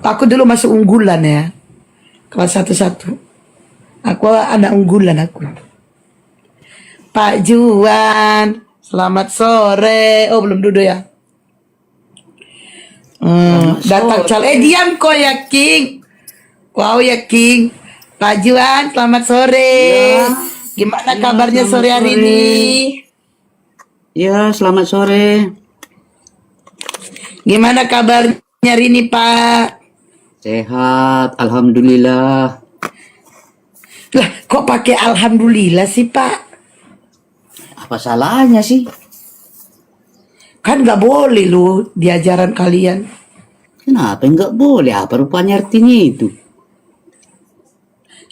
Aku dulu masuk unggulan ya. Kelas satu. Aku anak unggulan aku. Pak Juan, selamat sore. Oh, belum duduk ya. Selamat Datang sore. diam kok ya, King. Wow ya, King. Pak Juan, selamat sore. Ya, Gimana ya, kabarnya selamat sore hari sore. ini? Ya, selamat sore. Gimana kabarnya hari ini, Pak? Sehat, alhamdulillah. Lah, kok pakai alhamdulillah sih, Pak? Apa salahnya sih? Kan nggak boleh loh di ajaran kalian. Kenapa nggak boleh? Apa rupanya artinya itu?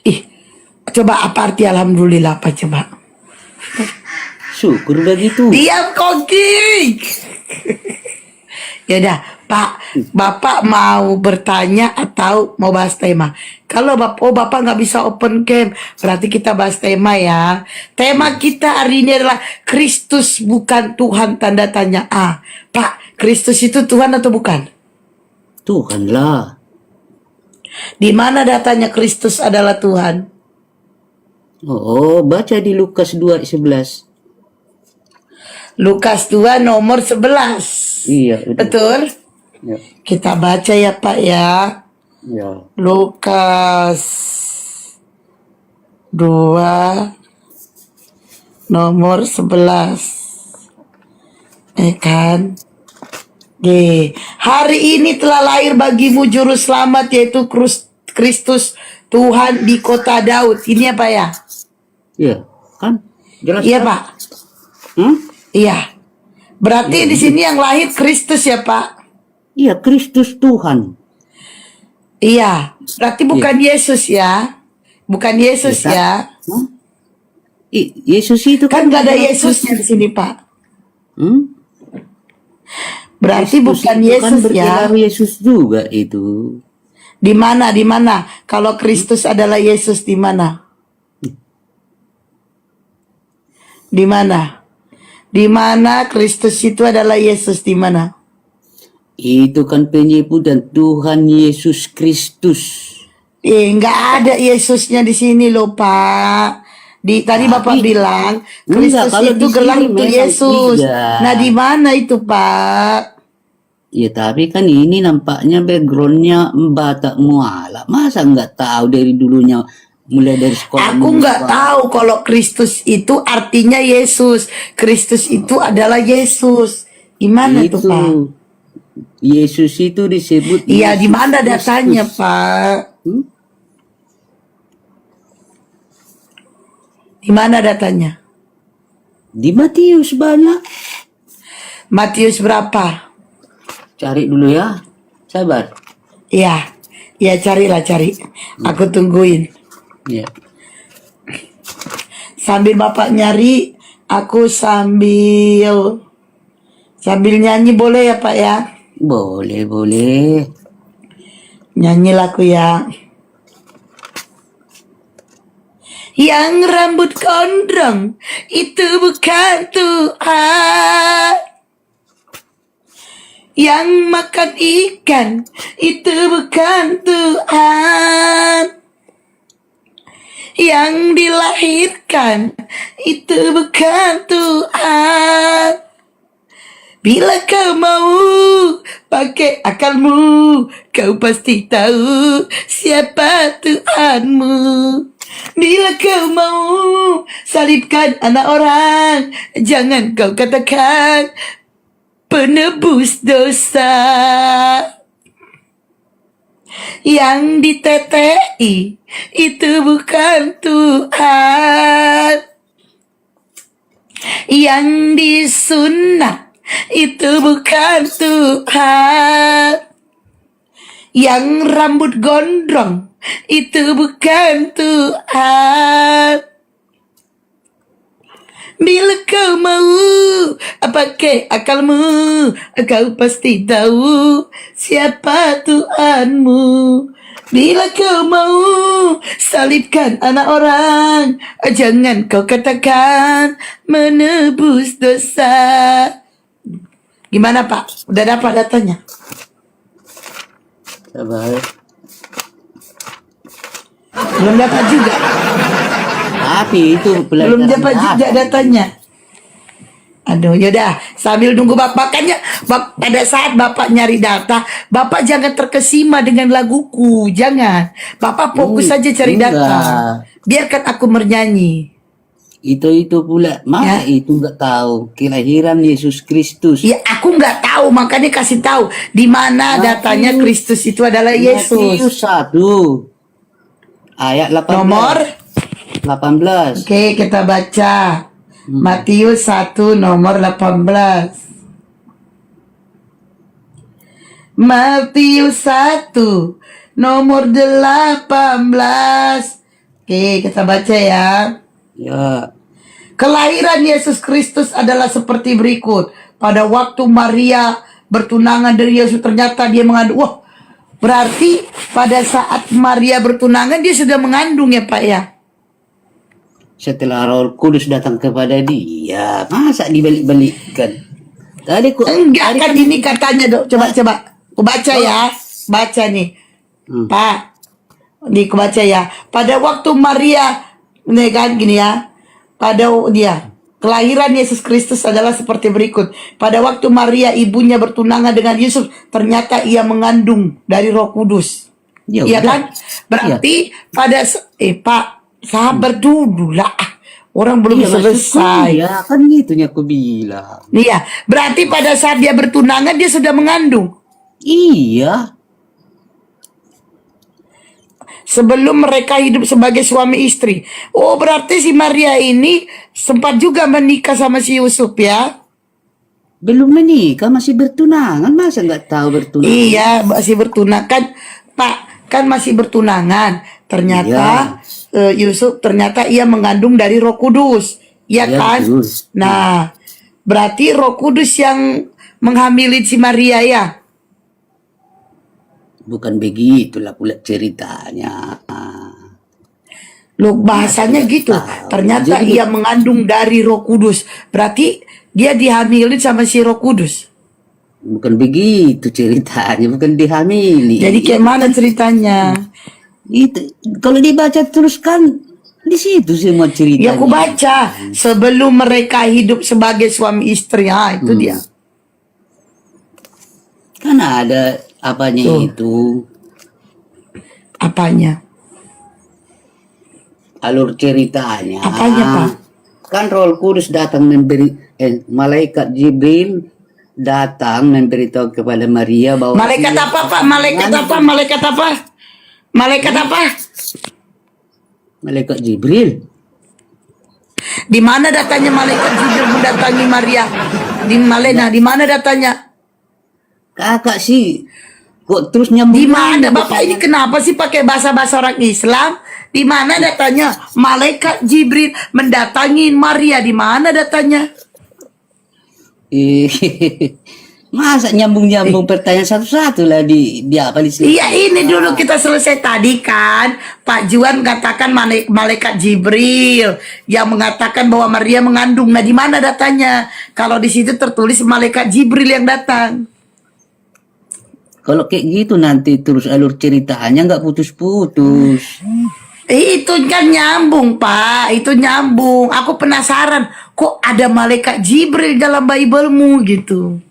Ih, coba apa arti alhamdulillah apa coba? Syukur begitu. Diam koki. Ya udah, Pak, Bapak mau bertanya atau mau bahas tema? Kalau Bapak nggak bisa open cam, berarti kita bahas tema ya. Tema kita hari ini adalah Kristus bukan Tuhan tanda tanya. Pak, Kristus itu Tuhan atau bukan? Tuhanlah. Di mana datanya Kristus adalah Tuhan? Oh, baca di Lukas 2:11. Lukas 2 nomor 11. Iya, Betul? Ya, Kita baca ya Pak ya. ya. Lukas 2 nomor 11. Kan? Hari ini telah lahir bagimu juru selamat yaitu Kristus Tuhan di kota Daud. Ini apa ya? Iya, kan? Jelas Iya kan? Pak. Iya, Iya. Berarti di sini yang lahir Kristus ya Pak? iya, Kristus Tuhan. Iya. Berarti bukan Yesus ya? Bukan Yesus ya? Hah? Yesus itu Kan nggak ada Yesusnya di sini Pak. Berarti Kristus bukan itu kan Yesus ya? bergelar Yesus juga itu. Di mana? Di mana? Kalau Kristus adalah Yesus di mana? Di mana? Di mana Kristus itu adalah Yesus di mana? Itu kan penyebutan Tuhan Yesus Kristus. Nggak ada Yesusnya di sini loh Pak. Tadi Bapak bilang Kristus kalau itu di gelar sini untuk memang Yesus. iya. Nah di mana itu Pak? Ya tapi kan ini nampaknya backgroundnya Batak Muala. Masa nggak tahu dari dulunya mulai dari sekolah? Aku nggak tahu kalau Kristus itu artinya Yesus. Kristus itu adalah Yesus. Gimana itu. tuh Pak? Yesus itu disebut. Iya, Yesus di mana Kristus. datanya, Pak? Di mana datanya? Di Matius banyak. Matius berapa? Cari dulu ya. Sabar. Iya, ya carilah cari. Aku tungguin. Ya. Sambil Bapak nyari, aku sambil nyanyi boleh ya Pak ya? Boleh, boleh. Nyanyi lagu ya. Yang rambut gondrong itu bukan Tuhan. Yang makan ikan itu bukan Tuhan. Yang dilahirkan itu bukan Tuhan. Bila kau mau pakai akalmu, kau pasti tahu siapa Tuhanmu. Bila kau mau salibkan anak orang, jangan kau katakan penebus dosa. Yang ditetei itu bukan Tuhan. Yang disunat itu bukan Tuhan. Yang rambut gondrong itu bukan Tuhan. Bila kau mau pakai akalmu, kau pasti tahu siapa Tuhanmu. Bila kau mau salibkan anak orang, jangan kau katakan menebus dosa. Gimana Pak? Udah dapat datanya? Sabar. Belum dapat juga. Tapi itu Belum pelajaran dapat juga dasar. datanya. Aduh, yaudah sambil nunggu bapak kan ya, pada saat bapak nyari data, bapak jangan terkesima dengan laguku, jangan. Bapak fokus saja cari Enggak. data. Biarkan aku bernyanyi. Itu pula. Masa itu nggak tahu kelahiran Yesus Kristus. Ya aku nggak tahu, makanya kasih tahu di mana datanya Kristus itu adalah Matius Yesus. 1 ayat 18. Nomor 18. Oke, kita baca. Matius 1 nomor 18. Matius 1 nomor 18. Oke, kita baca ya. Ya. Kelahiran Yesus Kristus adalah seperti berikut. Pada waktu Maria bertunangan dari Yesus, ternyata dia mengandung. Wah, berarti pada saat Maria bertunangan dia sudah mengandung ya Pak ya? Setelah Roh Kudus datang kepada dia, masa dibalik-balikkan? Tadi kok Enggak kan ini katanya dok. Coba. Aku baca ya. Baca nih. Pak. Nih aku baca ya. Pada waktu Maria, nih kan gini ya. Pada dia. Kelahiran Yesus Kristus adalah seperti berikut. Pada waktu Maria ibunya bertunangan dengan Yesus, ternyata ia mengandung dari Roh Kudus. Ya Iya udah. kan? Berarti pada Pak, sabar dulu lah. Orang belum Iya, selesai. ya kan gitunya aku bilang. Iya, berarti pada saat dia bertunangan dia sudah mengandung. Iya. Sebelum mereka hidup sebagai suami istri. Oh, berarti si Maria ini sempat juga menikah sama si Yusuf ya? Belum menikah, masih bertunangan. Masa nggak tahu bertunangan? Iya, masih bertunangan kan, Pak, kan masih bertunangan. Ternyata Yusuf ternyata ia mengandung dari Roh Kudus, ya Iya, kan? betul. Nah, berarti Roh Kudus yang menghamili si Maria ya? Bukan begitulah pula ceritanya. Loh, bahasanya gitu. Ternyata Jadi- ia mengandung dari Roh Kudus. Berarti dia dihamili sama si Roh Kudus. Bukan begitu ceritanya, bukan dihamili. Jadi kayak mana ceritanya? Itu kalau dibaca terus kan di situ semua ceritanya. Ya aku baca sebelum mereka hidup sebagai suami istri. Itu dia. Kan ada apanya Tuh. itu, Apanya? alur ceritanya. Apanya, Pak? Kan Roh Kudus datang memberi, malaikat Jibril datang memberitahu kepada Maria bahwa Malaikat ia apa, Pak? Malaikat apa? Malaikat apa? Malaikat apa? Malaikat Jibril. Di mana datanya malaikat Jibril mendatangi Maria? Di Malena, di mana datanya? Kakak sih kok terus nyambung. Di mana? Bapak ini kenapa sih pakai bahasa-bahasa orang Islam? Di mana datanya malaikat Jibril mendatangi Maria? Di mana datanya? Masa nyambung-nyambung pertanyaan satu-satu lah di apa di sini? Iya, ini dulu kita selesai tadi kan. Pak Juan katakan malaikat Jibril yang mengatakan bahwa Maria mengandung. Nah, di mana datanya? Kalau di situ tertulis malaikat Jibril yang datang. Kalau kayak gitu nanti terus alur ceritanya nggak putus-putus. Itu kan nyambung, Pak. Itu nyambung. Aku penasaran, kok ada malaikat Jibril dalam Bible-mu gitu.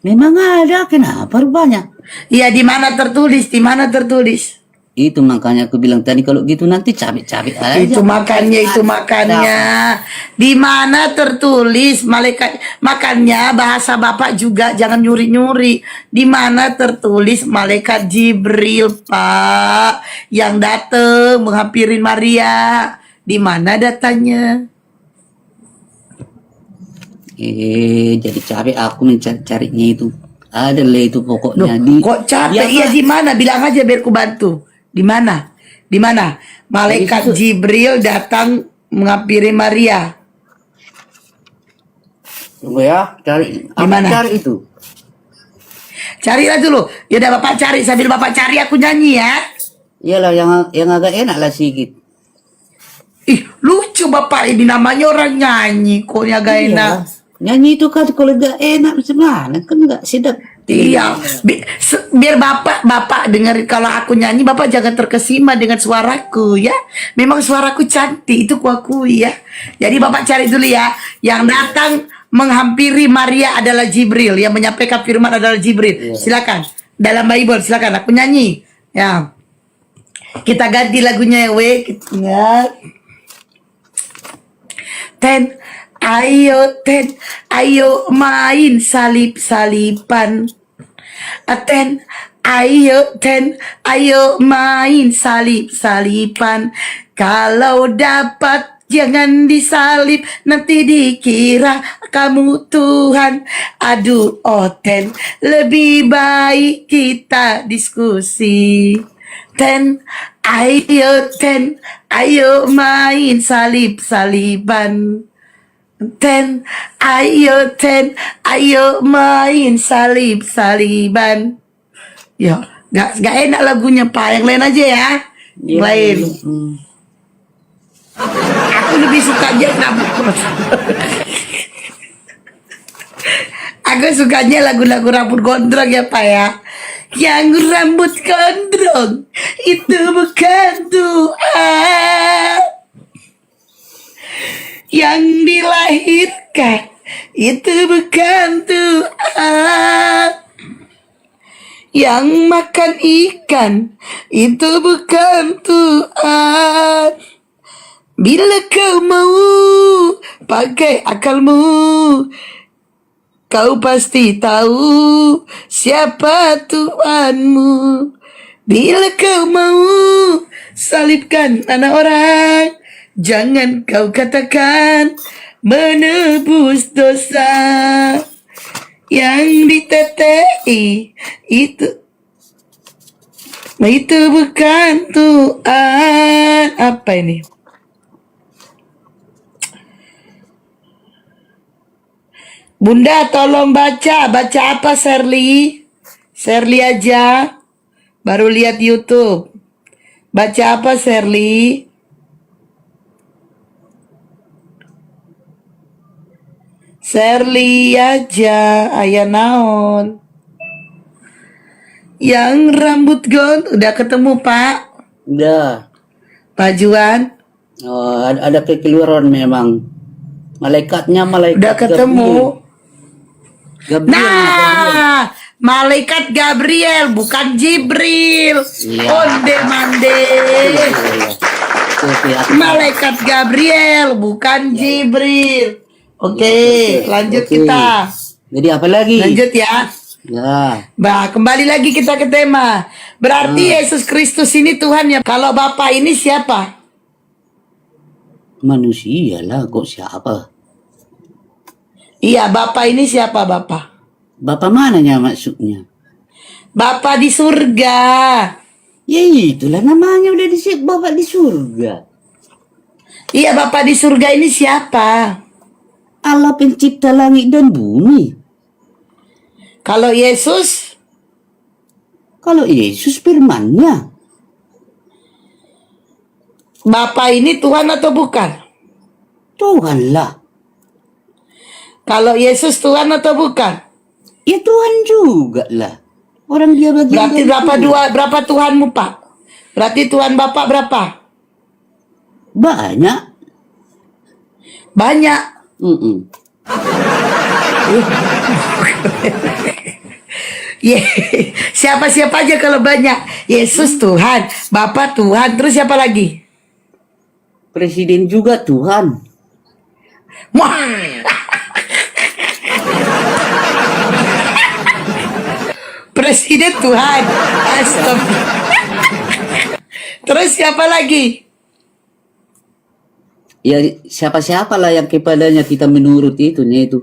Memang ada, kenapa rupanya? Iya, di mana tertulis? Di mana tertulis? Itu makanya aku bilang tadi kalau gitu nanti cabik-cabik aja. Itu makanya. Di mana tertulis malaikat? Makanya bahasa Bapak juga jangan nyuri-nyuri. Di mana tertulis malaikat Jibril, Pak, yang datang menghampiri Maria? Di mana datanya? Jadi capek aku mencari-carinya itu. Ada lah itu pokoknya. Kok capek? Iya, di mana? Bilang aja biar ku bantu. Di mana? Di mana? Malaikat Jibril datang menghampiri Maria. Tunggu ya, cari. Di mana? Cari itu. Carilah dulu. Ya udah Bapak cari, sambil Bapak cari aku nyanyi ya. Iyalah yang agak enak lah sedikit. Ih, lucu Bapak ini, namanya orang nyanyi kok agak enak. Nyanyi itu kan kalau gak enak macam mana? Kan gak sedap. Iya, biar bapak dengerin kalau aku nyanyi, bapak jangan terkesima dengan suaraku ya. Memang suaraku cantik, itu kuakui ya. Jadi bapak cari dulu ya. Yang datang menghampiri Maria adalah Jibril, yang menyampaikan firman adalah Jibril. Silakan. Dalam Bible silakan aku nyanyi. Ya. Kita ganti lagunya ya, ya. Ten, ayo main salip-salipan. Ayo main salip-salipan. Kalau dapat jangan disalip, nanti dikira kamu Tuhan. Aduh, lebih baik kita diskusi. Ayo main salip-saliban. Ayo main salib-saliban. Yo, gak enak lagunya Pak. Yang lain aja ya. Lain. Aku lebih suka aja rambut. Aku sukanya lagu-lagu rambut gondrong ya Pak ya. Yang rambut gondrong itu bukan Tuhan. Yang dilahirkan itu bukan Tuhan. Yang makan ikan itu bukan Tuhan. Bila kau mau pakai akalmu, kau pasti tahu siapa Tuhanmu. Bila kau mau salibkan anak orang, jangan kau katakan menebus dosa. Yang ditetei itu bukan Tuhan. Apa ini? Bunda tolong baca apa Sherly? Sherly aja, baru lihat YouTube. Baca apa Sherly? Sherly aja, ayah naon. Yang rambut gond udah ketemu Pak? Udah. Pak Juan? Oh, ada kekeliruan memang. Malaikatnya malaikat Udah ketemu. Gabriel. Nah, malaikat Gabriel bukan Jibril. Iya. Onde mande. Malaikat Gabriel bukan Jibril. Oke, lanjut kita. Jadi apa lagi? Lanjut ya. Ya. Bah, kembali lagi kita ke tema. Berarti Yesus Kristus ini Tuhan ya. Kalau Bapak ini siapa? Manusia lah, kok siapa? Iya, Bapak ini siapa Bapak? Bapak mananya maksudnya? Bapak di surga. Ya itulah namanya udah disebut Bapak di surga. Iya, Bapak di surga ini siapa? Allah pencipta langit dan bumi. Kalau Yesus? Kalau Yesus firman-Nya. Bapak ini Tuhan atau bukan? Tuhan lah. Kalau Yesus Tuhan atau bukan? Ya Tuhan juga lah. Orang dia bagian Berarti berapa Tuhanmu Pak? Berarti Tuhan Bapak berapa? Banyak. Banyak. Siapa-siapa aja kalau banyak. Yesus Tuhan, Bapak Tuhan, terus siapa lagi? Presiden juga Tuhan. Wah. Presiden Tuhan. Astagfirullah. Terus siapa lagi? Ya siapa-siapa lah yang kepadanya kita menurut itu nih itu.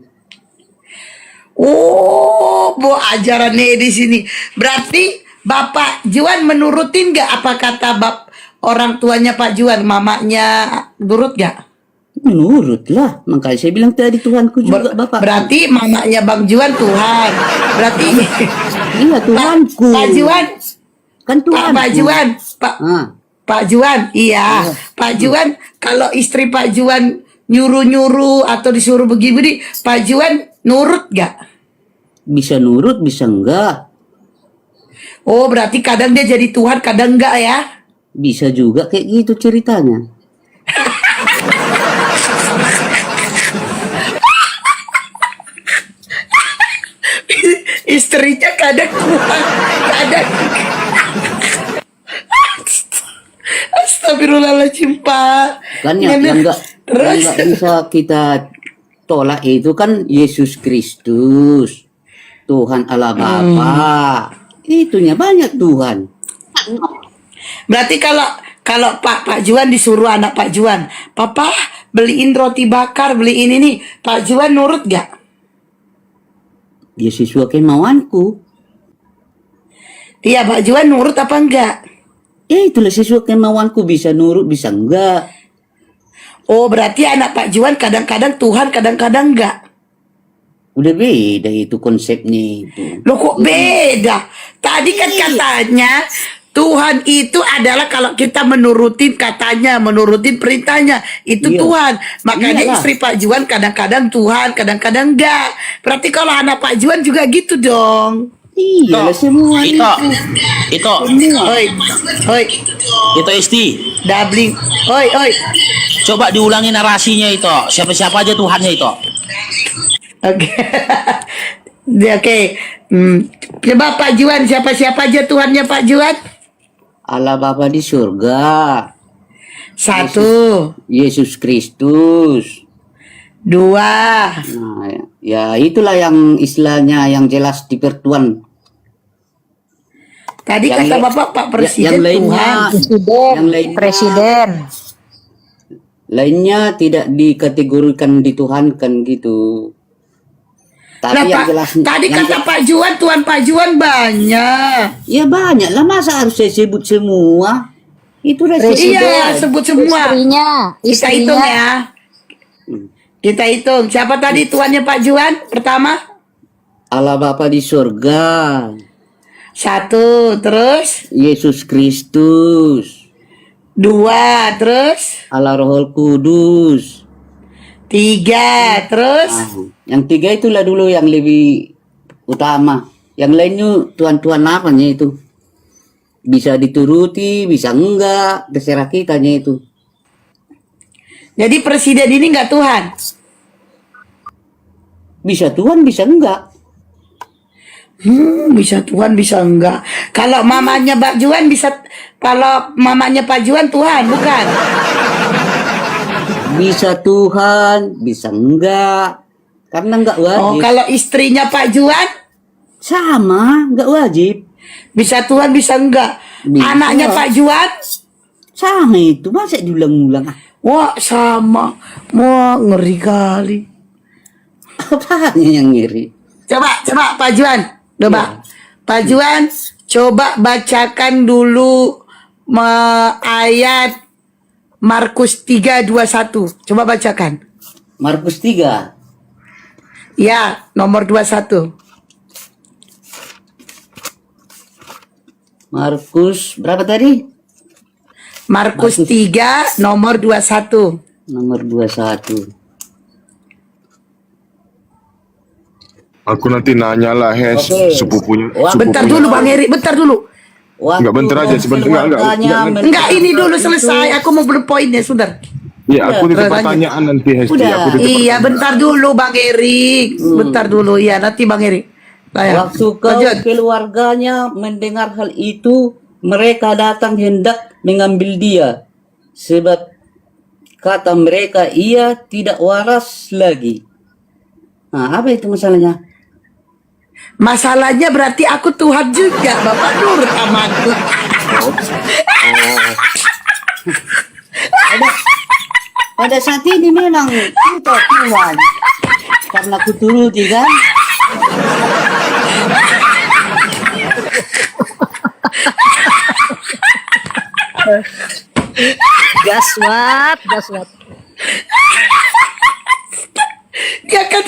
Oh, bu ajarannya di sini. Berarti Bapak Juan menurutin gak apa kata orang tuanya Pak Juan, mamanya nurut gak? Menurut lah, makanya saya bilang tadi Tuhanku juga Bapak. Berarti mamanya Bang Juan Tuhan. Berarti iya Tuhanku. Pak Juan Kan Tuhan. Pak Juan, Pak Juan, iya. Pak Juan, kalau istri Pak Juan nyuruh-nyuruh atau disuruh begini, Pak Juan nurut gak? Bisa nurut, bisa enggak. Oh, berarti kadang dia jadi Tuhan, kadang enggak ya? Bisa juga kayak gitu ceritanya. Istrinya kadang Tuhan, kadang Astagfirullahaladzim, Pak. Kan Ini- yang terus nggak bisa kita tolak itu kan Yesus Kristus, Tuhan Allah Bapa. Itunya banyak Tuhan. berarti kalau Pak Juan disuruh anak Pak Juan, Papa beliin roti bakar, beliin ini, Pak Juan nurut gak? Ya sesuai kemauanku. Iya, Pak Juan nurut apa enggak? Itulah sesuai kemauanku, bisa nurut, bisa enggak. Oh, berarti anak Pak Juan kadang-kadang Tuhan, kadang-kadang enggak. Udah beda itu konsepnya itu. Loh kok beda? Tadi kan katanya Tuhan itu adalah kalau kita menurutin katanya, menurutin perintahnya, itu Iya. Tuhan. Makanya Iyalah. istri Pak Juan kadang-kadang Tuhan, kadang-kadang enggak. Berarti kalau anak Pak Juan juga gitu dong. Iya lah semua Ito, Oi, oi, itu Isti. dabling. Oi, oi. Coba diulangi narasinya itu. Siapa-siapa aja Tuhannya itu. Oke. Oke. Coba Pak Juan, siapa-siapa aja Tuhannya Pak Juan? Allah Bapa di surga, Satu, Yesus Kristus. dua. Nah, ya itulah yang istilahnya yang jelas di pertuan. Tadi Yang kata lain- Bapak Pak Presiden yang lainnya, Tuhan. yang lainnya, Presiden. lainnya tidak dikategorikan dituhankan gitu. Tapi Lah, yang Pak, jelas, tadi yang kata Pak Juan, Tuhan Pak Juan banyak. ya banyak lah, masa harus saya sebut semua? Itu udah Presiden. Iya, sebut semua. Istrinya, Kita hitung ya. Kita hitung. Siapa tadi tuannya Pak Juan? Pertama, Allah Bapa di surga, satu, terus Yesus Kristus, dua, terus Allah Roh Kudus. tiga, terus Nah, yang tiga itulah dulu yang lebih utama. Yang lainnya tuan-tuan apanya itu. Bisa dituruti, bisa enggak, terserah kitanya itu. jadi presiden ini nggak Tuhan. Bisa Tuhan, bisa enggak. Bisa Tuhan, bisa enggak. Kalau mamanya Pak Juan bisa, kalau mamanya Pak Juan Tuhan, bukan? Bisa Tuhan, bisa enggak. Karena enggak Oh, wajib. kalau istrinya Pak Juan Sama, enggak wajib. bisa Tuhan, bisa enggak. Bisa. Anaknya Pak Juan, Sama itu, masa diulang-ulang. wah sama, wah ngeri kali. Apanya yang ngiri? Coba Pak Juan, coba. Pak Juan, coba bacakan dulu ayat Markus 3:21. Coba bacakan. Markus 3. Ya, nomor 21. Markus berapa tadi? Markus 3 nomor 21. Nomor 21. Aku nanti nanya lah, Hes, Oke. sepupunya. Wah, Bentar dulu Bang Eri, bentar dulu. Waktu Enggak, bentar aja, sebentar. Enggak. Enggak, ini dulu selesai. Aku mau berpoinnya, sudah. Iya, aku Terus titip lanjut. pertanyaan nanti, Hesti. Udah. Aku titip Iya, bentar dulu Bang Eri. Bentar dulu. Iya, nanti Bang Eri. Nah, Waktu kau lanjut. keluarganya mendengar hal itu, mereka datang hendak mengambil dia. Sebab kata mereka, ia tidak waras lagi. Nah, apa itu masalahnya? Masalahnya berarti aku Tuhan juga. Bapak nurut sama aku. Pada saat ini memang kita Tuhan. Karena aku turuti kan. Gaswat, gaswat. Dia kan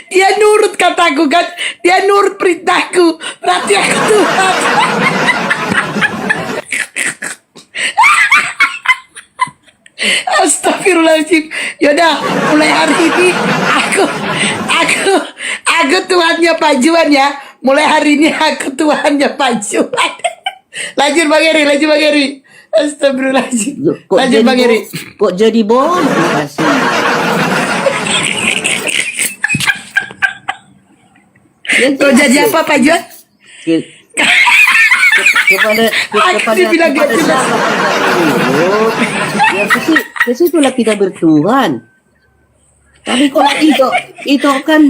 dia nurut kataku kan. Dia nurut perintahku. Berarti aku Tuhan. Astagfirullahaladzim. Yaudah, mulai hari ini aku Aku Tuhannya Pak Juan ya. Mulai hari ini aku Tuhannya Pak Juan. Lanjut Bang Eri, lanjut Bang Eri. Astagfirullahaladzim. Lanjut Bang Eri. Kok jadi bohong? Makasih. Kau jadi apa Pak Juan? Ke- kepada dibilang kepada gitu. siapa kita menurut? Ya ke situlah kita bertuhan. Tapi kalau itu kan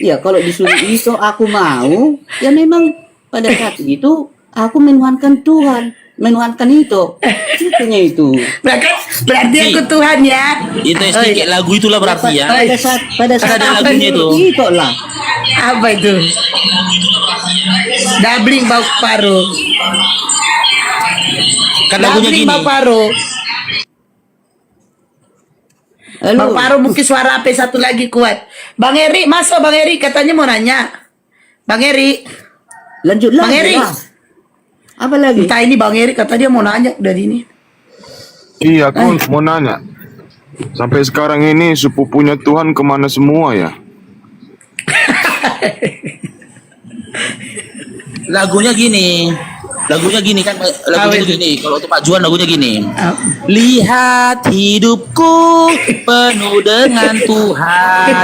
ya kalau disuruh itu aku mau, ya memang pada saat itu aku menuhankan Tuhan, menuhankan itu. Itunya itu. Berarti aku Tuhan ya. Itu sedikit lagu itulah berarti ya. Pada saat Ada aku lagunya itu. itu lah. Apa itu? Dabling bau paru. Kan lagunya Dabling gini. bau paru. Bang Halo. Paru mungkin suara apa satu lagi kuat. Bang Eri, masuk Bang Eri katanya mau nanya. Bang Eri, Lanjut Bang lagi Eri. lah. Apa lagi? Entah ini Bang Eri kata dia mau nanya dari ini. Iya, aku mau nanya. Sampai sekarang ini sepupunya Tuhan kemana semua ya? Lagunya gini kan lagunya itu gini. Kalau untuk Pak Juan lagunya gini. Ah, Lihat hidupku penuh dengan Tuhan.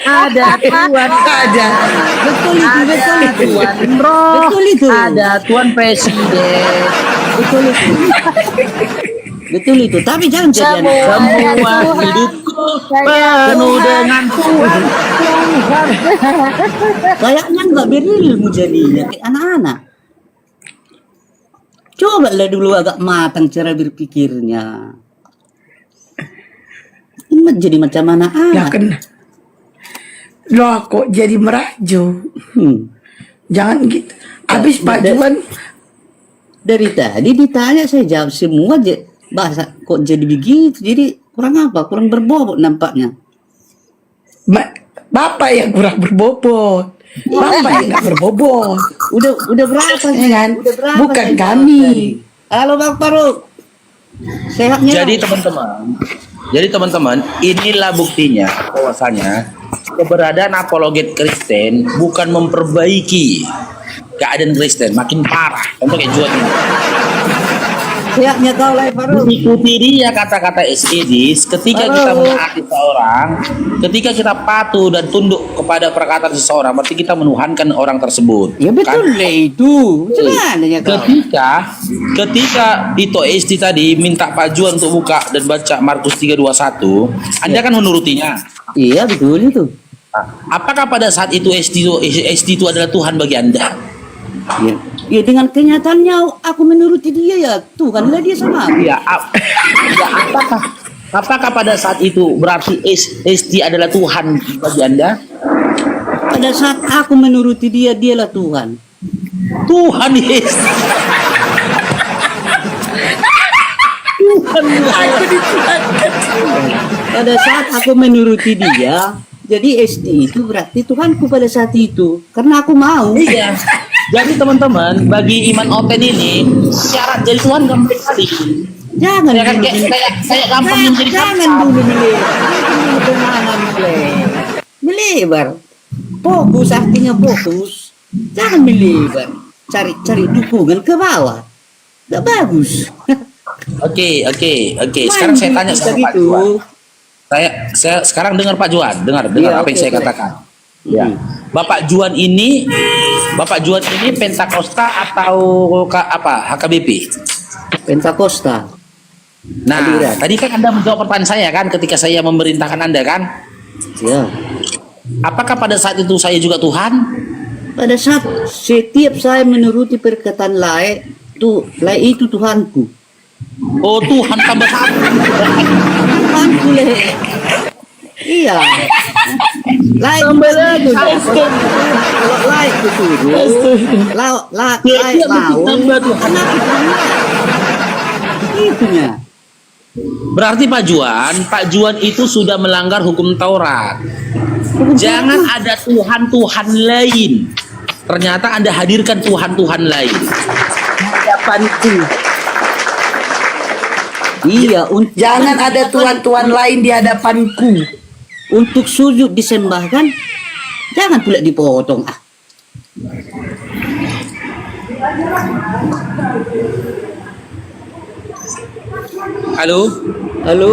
Ada Tuhan, ada. Betul itu, betul itu. Tuhan roh, Betul itu. ada Tuhan presiden. Betul itu. Betul itu. Tapi jangan jadi Semua hidupku penuh dengan Tuhan. kayaknya nggak berilmu jadinya kayak anak-anak. Coba lah dulu agak matang cara berpikirnya. Ini jadi macam Ya anak-anak. kan. Loh kok jadi merajuk. Jangan gitu. Habis Pak Juan Dari tadi ditanya saya jawab semua bahasa kok jadi begitu. Jadi kurang apa? Kurang berbobot nampaknya. Bapak yang kurang berbobot. Bapak yang nggak berbobot. Udah berapa sih? Ya kan? Udah berapa Bukan saya jawab kami. tadi? Halo Bang Faruk. Sehatnya? Jadi teman-teman, inilah buktinya bahwasanya keberadaan apologet Kristen bukan memperbaiki keadaan Kristen, makin parah. Contoh kayak Juan ini. Sehatnya kau lah Faruk. Ikuti dia kata-kata Edis ketika kita menaati seseorang, ketika kita patuh dan tunduk kepada perkataan seseorang, berarti kita menuhankan orang tersebut. Ya betul Kan? lah itu. Gimana ya kau? Ketika itu SD tadi minta Pak Juan untuk buka dan baca Markus 3:21, Anda kan menurutinya. Iya betul itu. Apakah pada saat itu SD itu adalah Tuhan bagi Anda? Ya dengan kenyataannya aku menuruti dia ya Tuhan lah dia sama aku. Ya, apakah pada saat itu berarti SD adalah Tuhan bagi Anda? Pada saat aku menuruti dia dialah Tuhan. Tuhan Yesus. Pada saat aku menuruti dia, jadi SD itu berarti Tuhanku pada saat itu karena aku mau. Iya. Jadi teman-teman, bagi iman Open ini syarat jadi Tuhan gampang sekali. Jangan Ya kan dulu kayak gampang menjadi jangan dulu melebar. Fokus artinya fokus. Jangan melebar. Cari dukungan ke bawah. Gak bagus. Oke. Sekarang saya tanya sama Pak Juan. Saya sekarang dengar Pak Juan, dengar Iya, apa yang oke, saya katakan. Ya. Bapak Juan ini Pentakosta atau apa? HKBP? Pentakosta. Nah, Aliran. tadi kan Anda menjawab pertanyaan saya kan ketika saya memerintahkan Anda kan? Ya. Apakah pada saat itu saya juga Tuhan? Pada saat setiap saya menuruti perkataan lain itu Tuhanku. Oh, Tuhan tambah satu. Tuhanku leh. Iya. Lain lagi. Kalau lain disuruh, lain mau. Kenapa Tuhan? Itunya. Berarti Pak Juan itu sudah melanggar hukum Taurat. Jangan ada Tuhan lain. Ternyata Anda hadirkan Tuhan lain. Hadapanku. Iya, jangan ada tuan-tuan lain di hadapanku. untuk sujud disembahkan, jangan pula dipotong. Halo, Halo?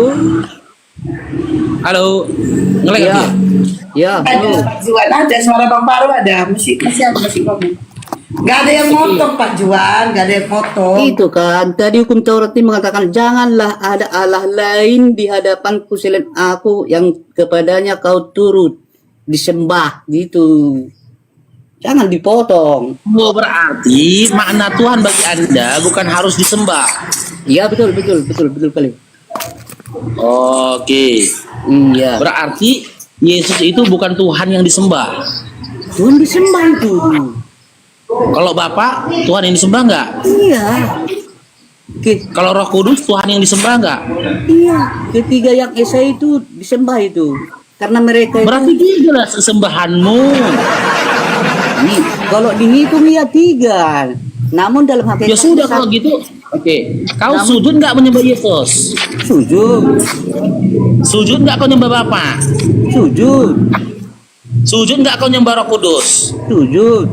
halo, ngelek Ya, ya? ya, Ada halo. Pak Juan, ada suara Bang Paru ada. Masih ada masih ngomong. Gak ada yang motong Pak Juan, gak ada yang motong. Itu kan, tadi hukum Taurat ini mengatakan, janganlah ada Allah lain di hadapanku selain aku yang kepadanya kau turut disembah, gitu. Jangan dipotong. Oh, berarti makna Tuhan bagi Anda bukan harus disembah. Iya, betul kali. Oke. Iya. Berarti Yesus itu bukan Tuhan yang disembah. Tuhan disembah itu. Kalau Bapa, Tuhan yang disembah nggak? Iya. Kalau Roh Kudus, Tuhan yang disembah nggak? Iya. Ketiga yang Esa itu disembah itu. Karena mereka itu, Berarti dia jelas sesembahanmu. kalau dihitung ya 3. Namun dalam hakikat Ya sudah kalau gitu. Oke. Kau sujud nggak menyembah Yesus? sujud. Sujud nggak kau nyembah Bapa? Sujud. Sujud nggak kau nyembah Roh Kudus? Sujud.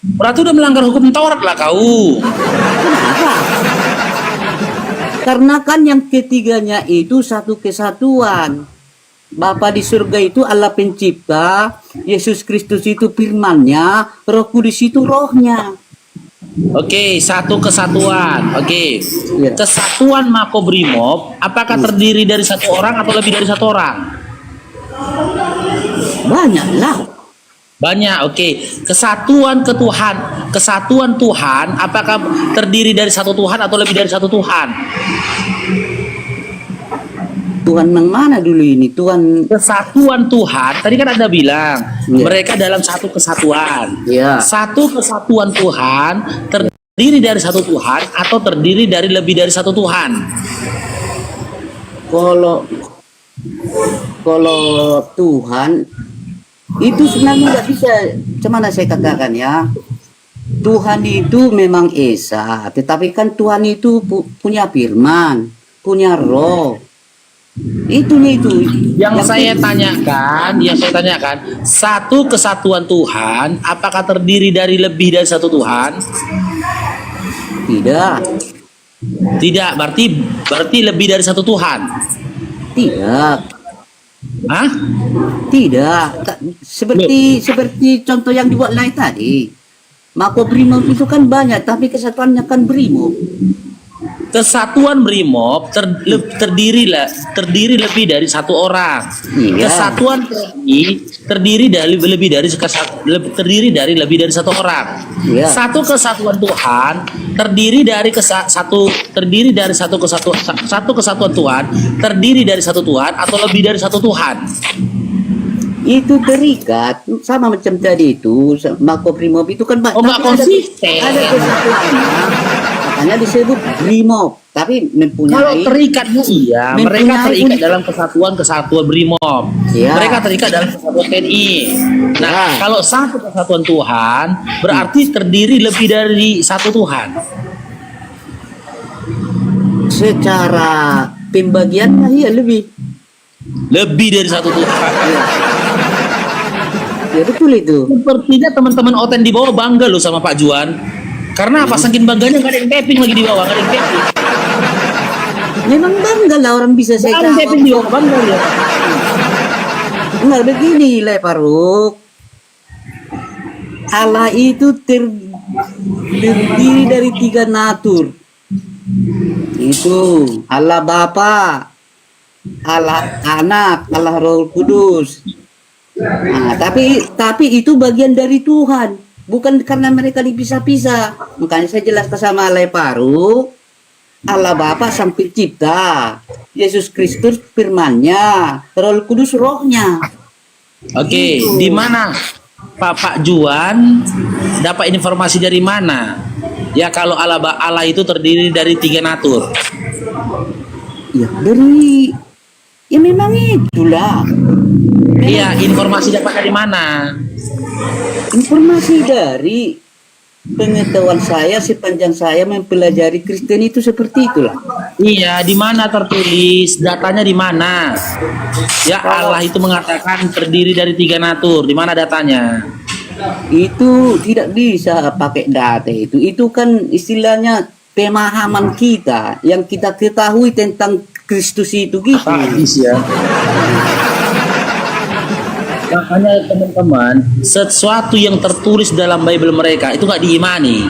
Berarti udah melanggar hukum Taurat lah kau. Kenapa? Karena kan yang ketiganya itu satu kesatuan. Bapa di surga itu Allah pencipta, Yesus Kristus itu firman-Nya, Roh Kudus itu rohnya. Oke, satu kesatuan. Oke. Iya. Kesatuan Makobrimob apakah terdiri dari satu orang atau lebih dari satu orang? Banyaklah. Banyak. Oke. Kesatuan Tuhan apakah terdiri dari satu Tuhan atau lebih dari satu Tuhan? Tuhan yang mana dulu ini? Tuhan, Kesatuan Tuhan, tadi kan Anda bilang Iya. mereka dalam satu kesatuan. ya, Satu kesatuan Tuhan terdiri dari satu Tuhan atau terdiri dari lebih dari satu Tuhan? kalau Tuhan itu sebenarnya nggak bisa, cuman saya katakan ya, Tuhan itu memang Esa, tetapi kan Tuhan itu punya firman, punya roh. Itu. Yang saya tanyakan, satu kesatuan Tuhan apakah terdiri dari lebih dari satu Tuhan? Tidak, Tidak, berarti lebih dari satu Tuhan. tidak, Hah? tidak. Seperti contoh yang dibuat lain tadi. Makobrimob itu kan banyak, tapi kesatuannya kan brimob. Kesatuan Brimob terdiri lebih dari satu orang. Iya. Kesatuan TNI terdiri dari lebih dari satu orang. Iya. Satu kesatuan Tuhan terdiri dari satu kesatuan Tuhan terdiri dari satu Tuhan atau lebih dari satu Tuhan. Itu terikat sama macam tadi itu. Makobrimob itu kan Oh, nggak konsisten. ada kesatuannya, makanya disebut brimob, tapi Kalau mempunyai terikat iya, mereka mempunyai terikat unik- dalam kesatuan Brimob. Iya. Mereka terikat dalam kesatuan TNI. Nah, Iya. kalau satu kesatuan Tuhan berarti terdiri lebih dari satu Tuhan. secara pembagiannya iya lebih. Lebih dari satu Tuhan. Ya betul itu. Sepertinya teman-teman Oten di bawah bangga loh sama Pak Juan. Karena apa? Saking bangganya nggak ada yang tapping lagi di bawah, nggak ada yang tapping. Memang bangga lah orang bisa Nggak saya ada yang tapping di bawah, bangga ya. Enggak begini Le Faruk. Allah itu terdiri dari 3 natur. Itu Allah Bapa, Allah Anak, Allah Roh Kudus. Nah, tapi itu bagian dari Tuhan, bukan karena mereka dipisah-pisah. Makanya saya jelaskan sama Le Faruk. Allah Bapa sang pencipta, Yesus Kristus firman-Nya, Roh Kudus rohnya. Oke, Gitu. di mana Pak Juan dapat informasi dari mana? Ya kalau Allah itu terdiri dari 3 natur. Ya memang itulah. Iya, informasi dapat dari mana? Informasi dari pengetahuan saya sepanjang saya mempelajari Kristen itu seperti itulah. Iya, di mana tertulis? Datanya di mana? Ya Allah itu mengatakan terdiri dari 3 natur. Di mana datanya? Itu tidak bisa pakai data itu. Itu kan istilahnya pemahaman kita yang kita ketahui tentang Kristus itu gitu. Habis ya. Makanya teman-teman, sesuatu yang tertulis dalam Bible mereka itu nggak diimani.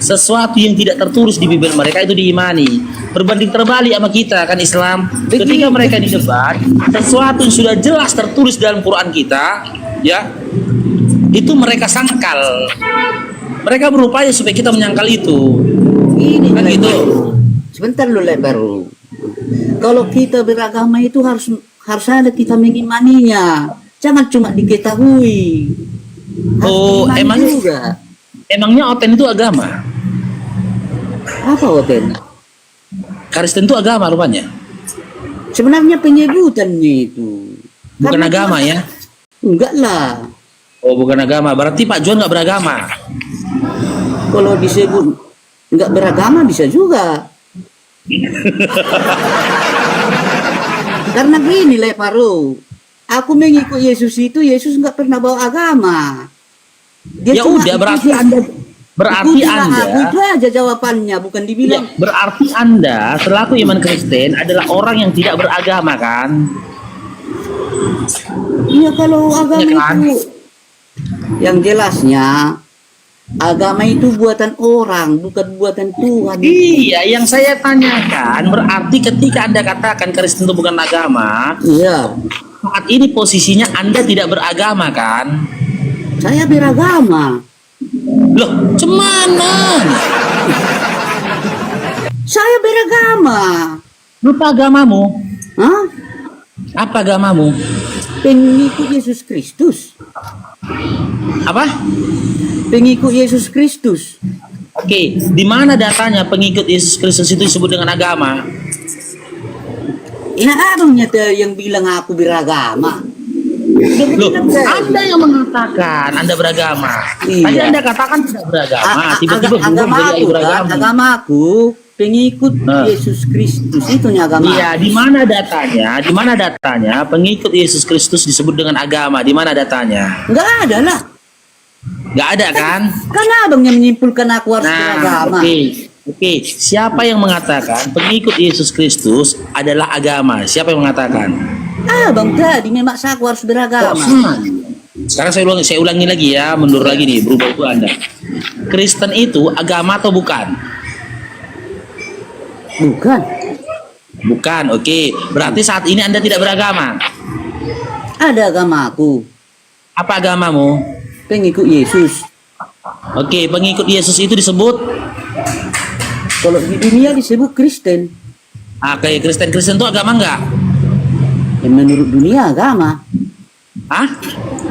Sesuatu yang tidak tertulis di Bible mereka itu diimani. Berbanding terbalik sama kita kan Islam. Ketika mereka di debat, sesuatu yang sudah jelas tertulis dalam Quran kita, ya, itu mereka sangkal. Mereka berupaya supaya kita menyangkal itu. Ini Kan Lek, gitu. sebentar lu baru. Kalau kita beragama itu harus ada kita mengimaninya. Jangan cuma diketahui. Harus Oh, diimani juga. emangnya Oten itu agama? Apa Oten? Kristen itu agama rupanya. Sebenarnya penyebutannya itu. Bukan Karena agama Tuhan- ya. Enggak lah. Oh, bukan agama. Berarti Pak John nggak beragama. Kalau disebut enggak beragama bisa juga. Karena gini Le Faru. Aku mengikut Yesus itu, Yesus enggak pernah bawa agama. Ya cuma udah, ikut berarti Yesus. berarti Ikuti lah aku, Anda itu aja jawabannya, bukan ya, dibilang berarti Anda selaku iman Kristen adalah orang yang tidak beragama kan? iya kalau agama Iya kan? itu yang jelasnya agama itu buatan orang, bukan buatan Tuhan. Iya, yang saya tanyakan berarti ketika Anda katakan Kristen itu bukan agama, Iya, saat ini posisinya Anda tidak beragama kan? saya beragama. Loh, cemana? Saya beragama. Apa agamamu? Hah? Apa agamamu? Pengikut Yesus Kristus. Apa? Pengikut Yesus Kristus. Oke, di mana datanya pengikut Yesus Kristus itu disebut dengan agama? Ya abangnya tuh yang bilang aku beragama. Loh, Anda yang mengatakan Anda beragama. Iya. Tadi Anda katakan tidak beragama, tiba-tiba berubah agama menjadi aku, kan? beragama. Agama aku pengikut Nah. Yesus Kristus itu agama. Iya, di mana datanya? Di mana datanya pengikut Yesus Kristus disebut dengan agama? Di mana datanya? Enggak ada lah. Nggak ada kan? Karena abang yang menyimpulkan aku harus Nah, beragama. oke. Siapa yang mengatakan pengikut Yesus Kristus adalah agama? Siapa yang mengatakan? Abang tadi memaksa aku harus beragama. Sekarang saya ulangi lagi ya, mundur lagi nih, berubah itu Anda. Kristen itu agama atau bukan? Bukan. Bukan, oke. Berarti saat ini Anda tidak beragama. Ada agama aku. Apa agamamu? Pengikut Yesus. Oke, pengikut Yesus itu disebut Kalau di dunia disebut Kristen. kayak Kristen itu agama enggak? Yang menurut dunia agama. Hah?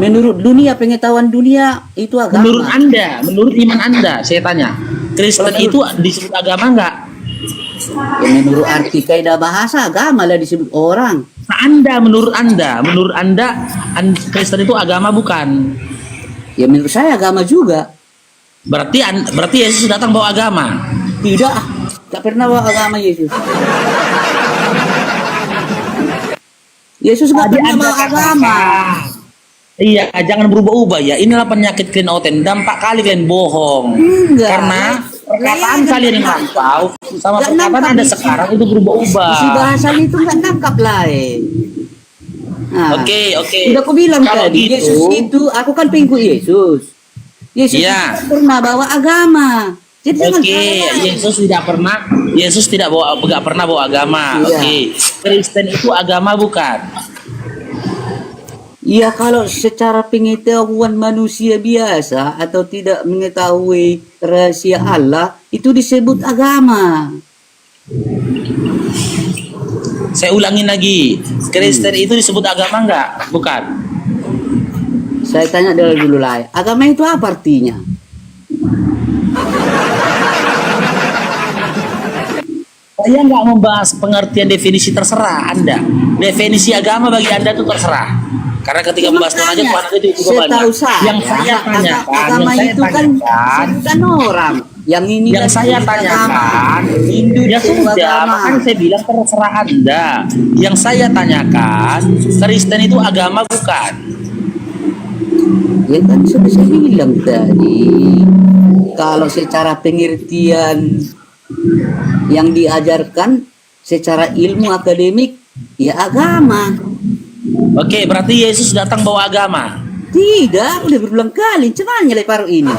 Menurut dunia, pengetahuan dunia itu agama. Menurut Anda, menurut iman Anda, saya tanya, Kristen Kalau itu disebut agama enggak? Ya, menurut arti kaidah bahasa agama lah disebut orang. Nah, menurut Anda, Kristen itu agama bukan? Ya menurut saya agama juga. Berarti Yesus datang bawa agama. Tidak, tak pernah bawa agama Yesus. Yesus nggak Tadi pernah Anda bawa katakan. agama. Iya, jangan berubah-ubah ya. Inilah penyakit kalian Oten. Dampak kali kalian bohong. Enggak. Karena perkataan Saya kalian yang nggak lampau sama nggak perkataan nangkap Anda isi. sekarang itu berubah-ubah. Isi bahasa itu nggak nangkap lah. Nah, Oke. udah aku bilang Kalau tadi, gitu- Yesus itu, aku kan pengikut Yesus. Yesus Iya. tidak pernah bawa agama. Jadi jangan Oke, salah. Yesus nggak pernah bawa agama. Iya. Oke, Kristen itu agama bukan? Ya kalau secara pengetahuan manusia biasa atau tidak mengetahui rahasia Allah itu disebut agama. Saya ulangin lagi, Kristen itu disebut agama nggak? Bukan. Saya tanya dulu lah, agama itu apa artinya? Saya nggak membahas pengertian definisi, terserah Anda. Definisi agama bagi Anda itu terserah. Karena ketika membahas Tuhan aja Tuhan aja itu juga banyak. setahu saya, Yang saya tanyakan, agama itu kan bukan orang. Yang ini yang kan saya agama. tanyakan, Hindu ya itu sudah, agama. makanya saya bilang terserah Anda. Yang saya tanyakan, Kristen itu agama bukan? Ya kan sudah saya bilang tadi, kalau secara pengertian yang diajarkan secara ilmu akademik, ya agama. Oke, berarti Yesus datang bawa agama. Tidak, udah berulang kali. Cuman nyelai paruh ini.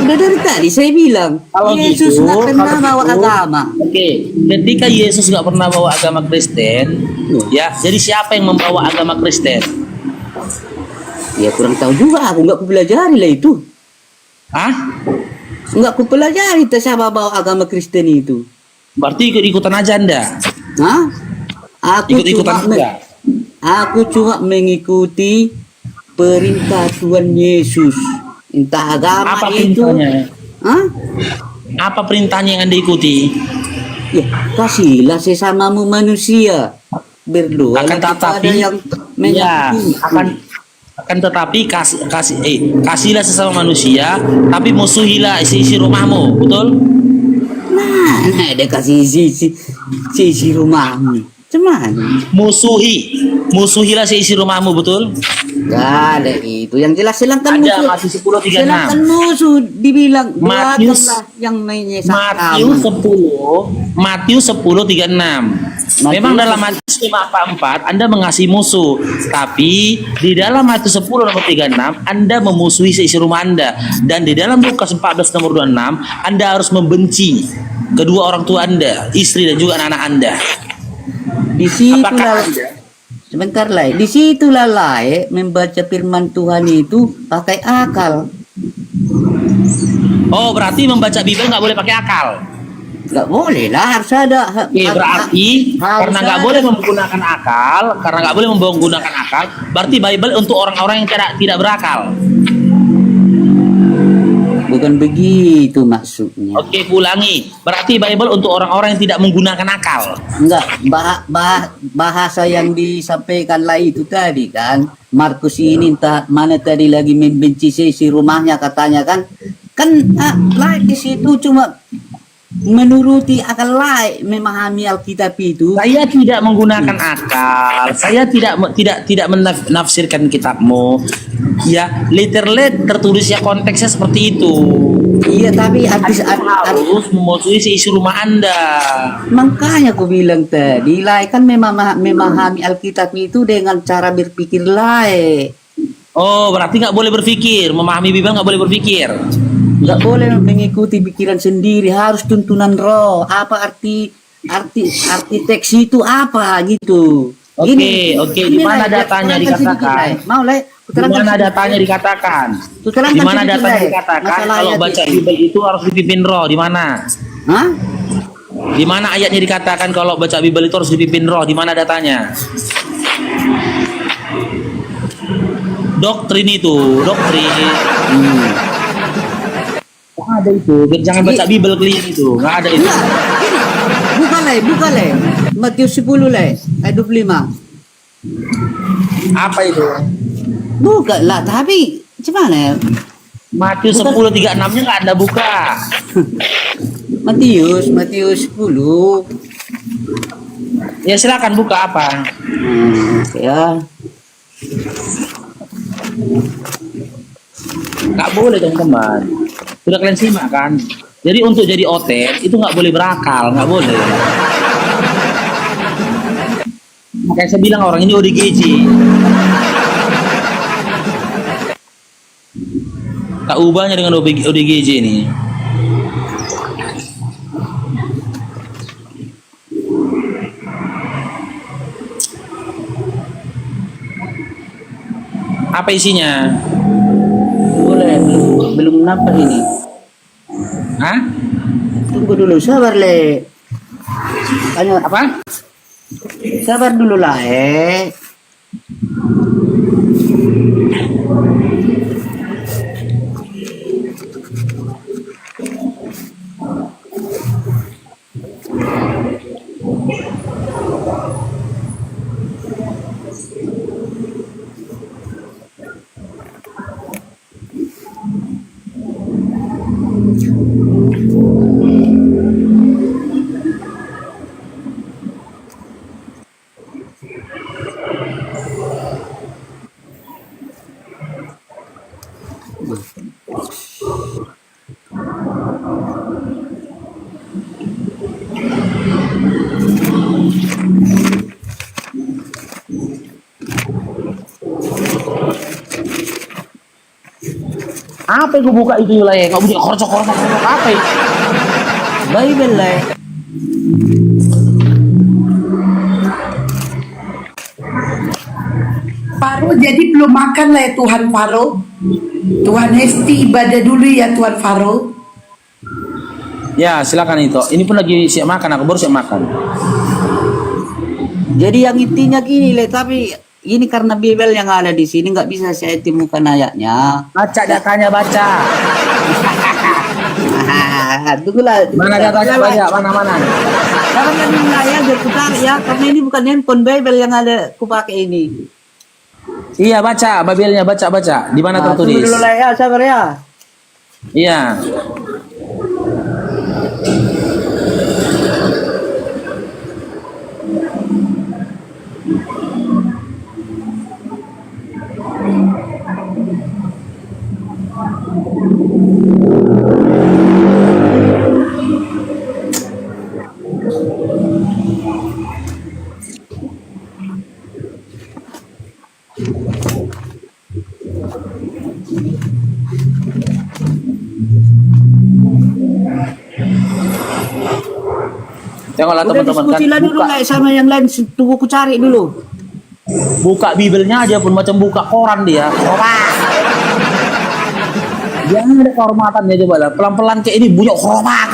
Udah dari tadi saya bilang, Kalau Yesus gitu, nggak pernah kalau bawa gitu, agama. Oke, ketika Yesus nggak pernah bawa agama Kristen, ya, jadi siapa yang membawa agama Kristen? Ya kurang tahu juga, aku nggak kupelajari lah itu. Hah? Nggak kupelajari siapa bawa agama Kristen itu. Berarti ikut-ikutan aja Anda. Hah? Ikut-ikutan aja. Aku cuma mengikuti perintah Tuhan Yesus. Entah agama Apa itu. perintahnya? Hah? Apa perintahnya yang Anda ikuti? Ya, kasihlah sesamamu manusia. Berdoa Akan tetapi, yang ya, akan tetapi kasihlah sesama manusia, tapi musuhilah isi rumahmu, betul? Nah, ada kasih isi rumahmu. Cuman musuhilah isi rumahmu, betul? gak ada itu. Yang jelas silangkan Ada musuh. Matius 10:36. Silangkan musuh dibilang Matius- doakanlah yang menyesat Matius kamu. 10:36. Memang dalam Matius 5:4 Anda mengasihi musuh, tapi di dalam Matius 10:36 Anda memusuhi seisi rumah Anda, dan di dalam Lukas 14:26 Anda harus membenci kedua orang tua Anda, istri dan juga anak-anak Anda. Di situ Apakah Anda? sebentar lah. Di situlah lah membaca firman Tuhan itu pakai akal. Oh, berarti membaca Bible nggak boleh pakai akal. Nggak boleh lah, harus ada. Oke, berarti harus karena nggak ada. boleh menggunakan akal, berarti Bible untuk orang-orang yang tidak berakal. Bukan begitu maksudnya. Oke, ulangi. Berarti Bible untuk orang-orang yang tidak menggunakan akal. Enggak, bahasa yang disampaikan lah itu tadi kan. Markus ini entah mana tadi lagi membenci si rumahnya katanya kan. Lah di situ cuma menuruti akal lah memahami Alkitab itu. Saya tidak menggunakan akal. Saya tidak menafsirkan kitabmu. Ya, literally tertulisnya konteksnya seperti itu. Iya, tapi Harus memusuhi isi rumah Anda. makanya aku bilang tadi lah kan memahami Alkitab itu dengan cara berpikir lah. Oh, berarti nggak boleh berpikir. Memahami Bible nggak boleh berpikir. Nggak boleh mengikuti pikiran sendiri, harus tuntunan roh. Apa arti teks itu apa gitu. Oke. Di mana datanya dikatakan? Mau lah. Di mana datanya dikatakan? Terangkan Di mana sedikit, datanya Le. dikatakan Masalah kalau ayat baca ini. Bible itu harus dipimpin roh? Di mana? Hah? Di mana ayatnya dikatakan kalau baca Bible itu harus dipimpin roh? Di mana datanya? Doktrin itu, doktrin. Nggak ada itu. Jangan baca Bible clean itu. Nggak ada itu. Enggak. Buka le. Matius 10 le. Ayat 25. Apa itu? Buka lah, tapi gimana ya? Matius 10:36-nya nggak Anda buka. Matius 10. Ya silakan buka apa? Ya. Nggak boleh teman-teman. Sudah kalian simak kan? Jadi untuk jadi oten itu nggak boleh berakal, nggak boleh. Makanya saya bilang orang ini ODGJ. Tak ubahnya dengan ODGJ ini. Apa isinya? Boleh, belum nampak ini. Hah? Tunggu dulu, sabar le. Tanya Apa? sabar dulu lah Apa yang gue buka itu lah ya? Nggak bunyi korcok apa ya? Bible lah. Faro jadi belum makan lah ya Tuhan Faro. Tuhan Hesti ibadah dulu ya Tuhan Faro. Ya silakan itu. Ini pun lagi siap makan. Aku baru siap makan. Jadi yang intinya gini le, tapi ini karena Bible yang ada di sini nggak bisa saya temukan ayatnya. Baca datanya baca. Tunggulah. Mana datanya baca? Mana? Jangan kan yang ayat berputar ya, karena ini bukan handphone Bible yang ada kupakai ini. Iya baca. Babelnya baca. Di mana Nah, tunggu tertulis? dulu lah ya, sabar ya. Iya. Tengoklah Udah teman-teman kan. diskusi lah dulu lah sama yang lain, tunggu ku cari dulu. Buka Bibelnya aja pun macam buka koran dia. Jangan ada kehormatannya coba lah. Pelan-pelan kayak ini bunyi hormat.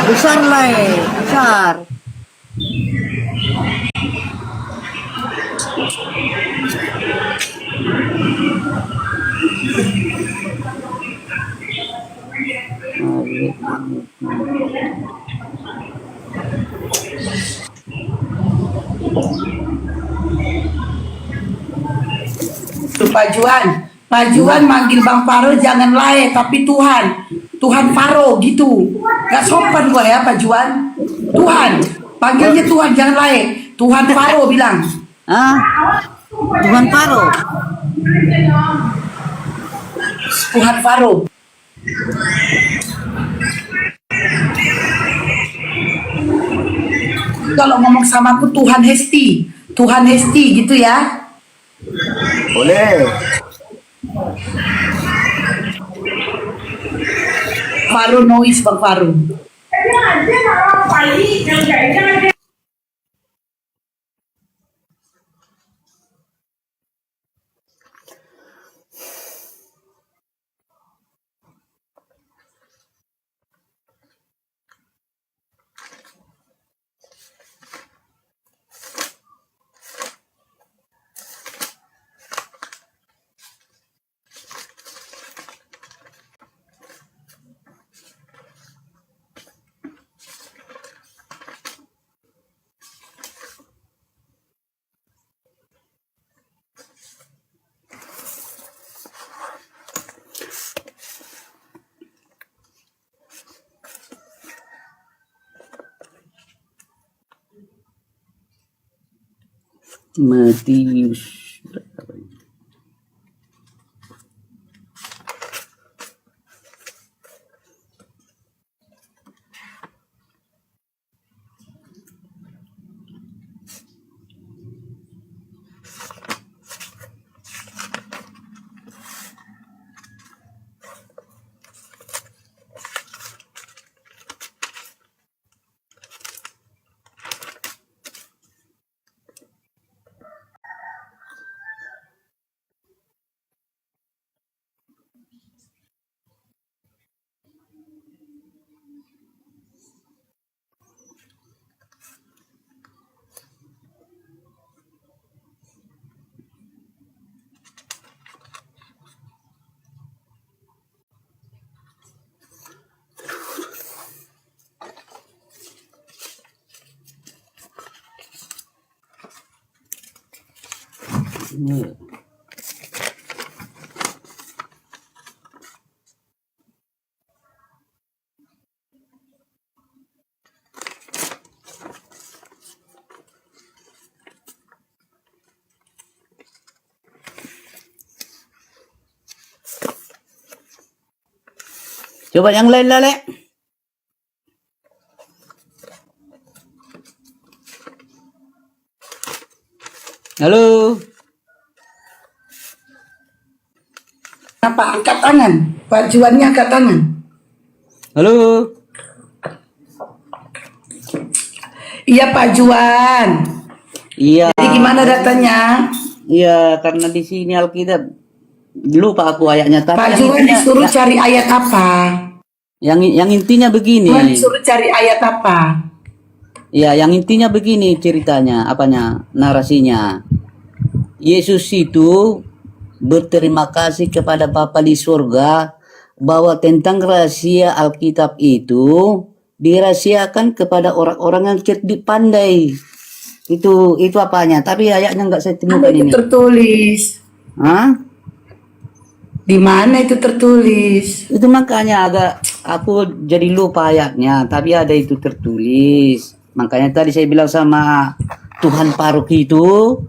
Besar lah, besar. Tuh Pak Juan manggil Bang Faro jangan lae tapi Tuhan Faro gitu. Gak sopan gua ya Pak Juan. Tuhan, panggilnya Tuhan jangan lae. Tuhan Faro bilang. Ah, Tuhan Faro. Tuhan Faro. Kalau ngomong sama aku Tuhan Hesti gitu ya. Boleh. Faro noise Bang Faro. Matius. Coba yang lain lah, Le. Halo. Apa? Angkat tangan. Pak Juannya angkat tangan. Halo. Iya Pak Juan. Iya. Jadi gimana datanya? Iya, karena di sini Alkitab lupa aku ayatnya, tapi Pak yang Juan intinya, disuruh cari ayat apa? yang intinya begini. Juan disuruh cari ayat apa? Ya, yang intinya begini ceritanya, narasinya. Yesus itu berterima kasih kepada Bapa di surga bahwa tentang rahasia Alkitab itu dirahasiakan kepada orang-orang yang cerdik pandai. Itu apanya? Tapi ayatnya nggak saya Ada temukan itu ini. tertulis. Hah? Di mana itu tertulis? Itu makanya aku jadi lupa ayatnya, tapi ada itu tertulis. Makanya tadi saya bilang sama Tuhan Paruk itu,